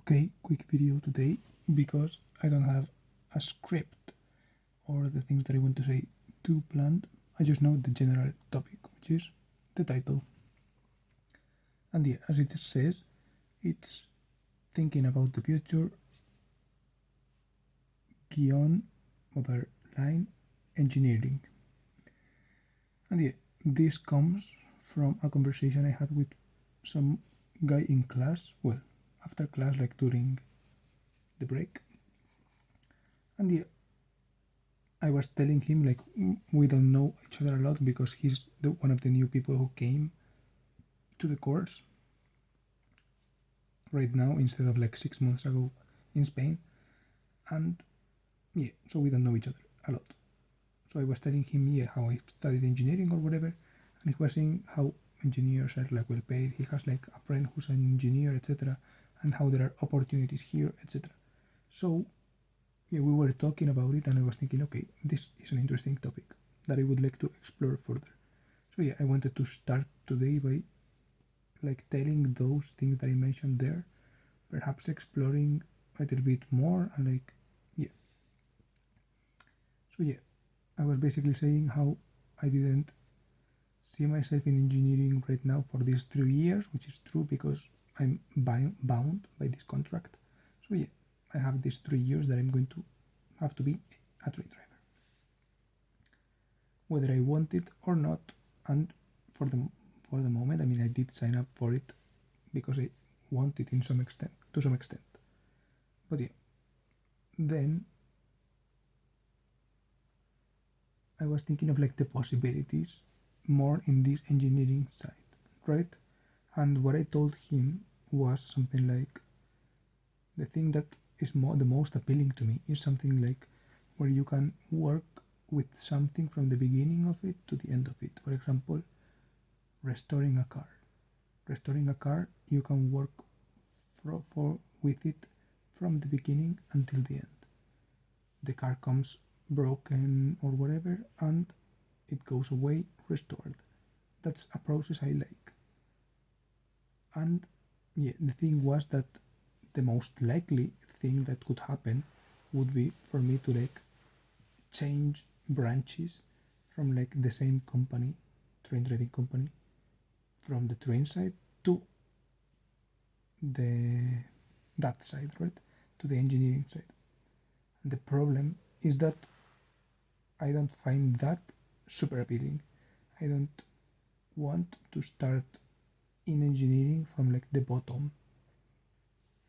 Okay, quick video today because I don't have a script or the things that I want to say too planned. I just know the general topic, which is the title. And yeah, as it says, it's thinking about the future beyond line engineering. And yeah, this comes from a conversation I had with some guy in class, well, after class, like during the break. And yeah, I was telling him like we don't know each other a lot because he's one of the new people who came to the course right now instead of like 6 months ago in Spain, and yeah, so we don't know each other a lot. So I was telling him how I studied engineering or whatever, and he was saying how engineers are like well paid. He has like a friend who's an engineer, etc., and how there are opportunities here, etc. So yeah, we were talking about it, and I was thinking, okay, this is an interesting topic that I would like to explore further. So yeah, I wanted to start today by like telling those things that I mentioned there, perhaps exploring a little bit more, and like yeah. So yeah, I was basically saying how I didn't see myself in engineering right now for these 3 years, which is true because I'm bound by this contract. So yeah, I have these 3 years that I'm going to have to be a train driver, whether I want it or not. And for the moment, I mean, I did sign up for it because I want it in some extent, to some extent. But yeah, then I was thinking of like the possibilities more in this engineering side, right? And what I told him was something like the thing that is the most appealing to me is something like where you can work with something from the beginning of it to the end of it. For example, restoring a car. Restoring a car, you can work with it from the beginning until the end. The car comes broken or whatever, and it goes away restored. That's a process I like. And yeah, the thing was that the most likely thing that could happen would be for me to like change branches from like the same company, train driving company, from the train side to the that side, right? To the engineering side. And the problem is that I don't find that super appealing. I don't want to start in engineering from like the bottom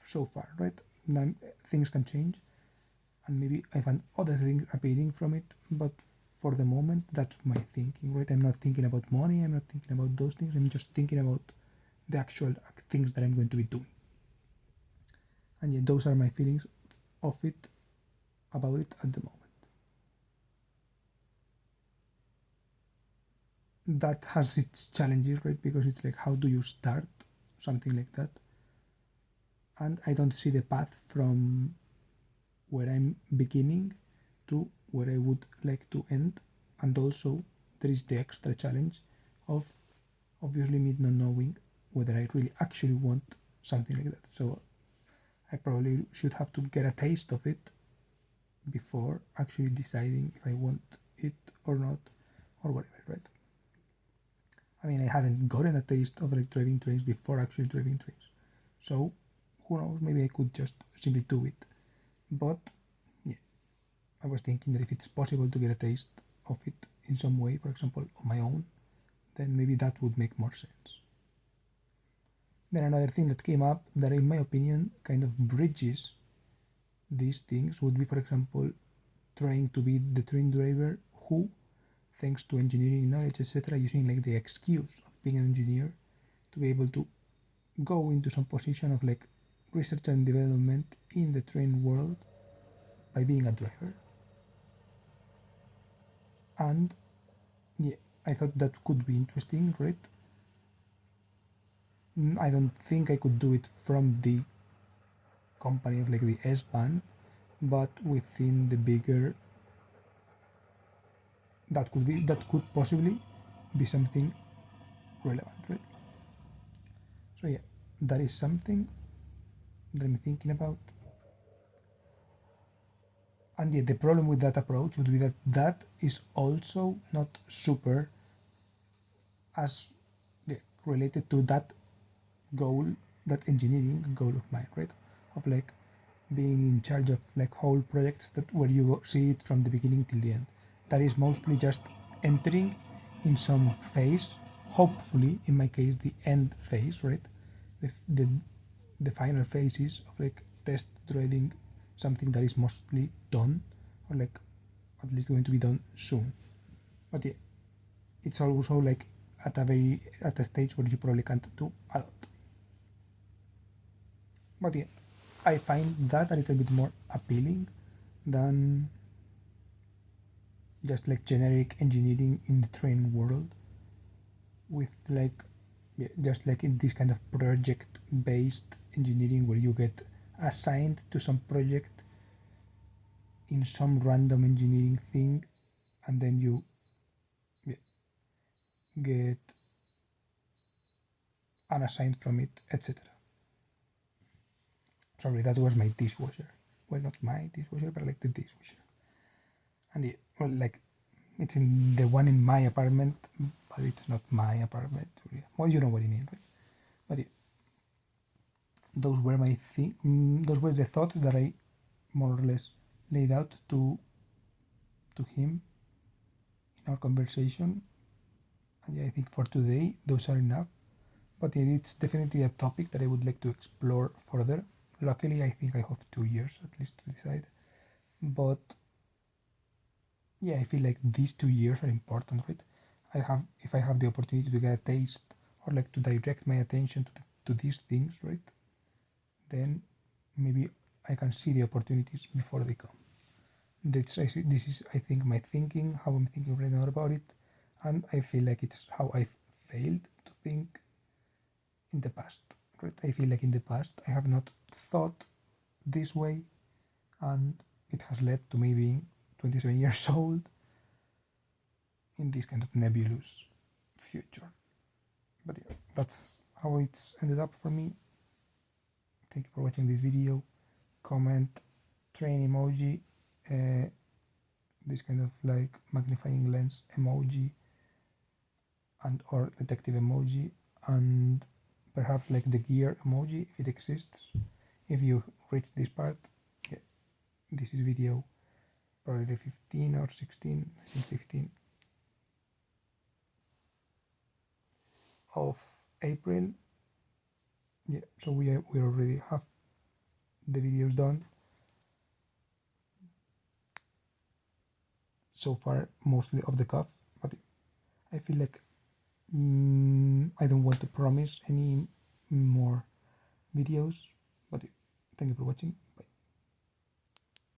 so far, right? Now things can change, and maybe I find other things appealing from it, but for the moment, that's my thinking, right? I'm not thinking about money, I'm not thinking about those things, I'm just thinking about the actual things that I'm going to be doing. And yeah, those are my feelings of it, about it at the moment. That has its challenges, right? Because it's like, how do you start something like that? And I don't see the path from where I'm beginning to where I would like to end. And also, there is the extra challenge of obviously me not knowing whether I really actually want something like that. So I probably should have to get a taste of it before actually deciding if I want it or not, or whatever, right? I mean, I haven't gotten a taste of like driving trains before actually driving trains. So who knows, maybe I could just simply do it. But yeah, I was thinking that if it's possible to get a taste of it in some way, for example, on my own, then maybe that would make more sense. Then another thing that came up that in my opinion kind of bridges these things would be, for example, trying to be the train driver who, thanks to engineering knowledge, etc., using like the excuse of being an engineer to be able to go into some position of like research and development in the train world by being a driver. And yeah, I thought that could be interesting, right? I don't think I could do it from the company of like the S-Bahn, but within the bigger, that could possibly be something relevant, right? So yeah, that is something. that I'm thinking about. And yeah, the problem with that approach would be that that is also not super as related to that goal, that engineering goal of mine, right? Of like being in charge of like whole projects that where you see it from the beginning till the end. That is mostly just entering in some phase, hopefully in my case the end phase, right? The final phases of like test driving something that is mostly done or like at least going to be done soon. But yeah, it's also like at a stage where you probably can't do a lot. But yeah, I find that a little bit more appealing than just like generic engineering in the train world with like just like in this kind of project based engineering where you get assigned to some project in some random engineering thing and then you get unassigned from it, etc. Sorry, that was my dishwasher. Well, not my dishwasher, but like the dishwasher. And yeah, well, like it's in the one in my apartment, but it's not my apartment. Well, you know what I mean, right? But yeah, those were those were the thoughts that I more or less laid out to him in our conversation. And yeah, I think for today those are enough. But yeah, it's definitely a topic that I would like to explore further. Luckily, I think I have 2 years at least to decide. But yeah, I feel like these 2 years are important, right? If I have the opportunity to get a taste or like to direct my attention to these things, right? Then maybe I can see the opportunities before they come. This is I think my thinking, how I'm thinking right now about it, and I feel like it's how I've failed to think in the past. Right? I feel like in the past I have not thought this way, and it has led to me being 27 years old in this kind of nebulous future. But yeah, that's how it's ended up for me. Thank you for watching this video. Comment, train emoji, this kind of like magnifying lens emoji, and or detective emoji, and perhaps like the gear emoji if it exists. If you reach this part, yeah, this is video probably 15 or 16, I think 15 of April. Yeah, so we already have the videos done. So far, mostly off the cuff, but I feel like I don't want to promise any more videos. But thank you for watching.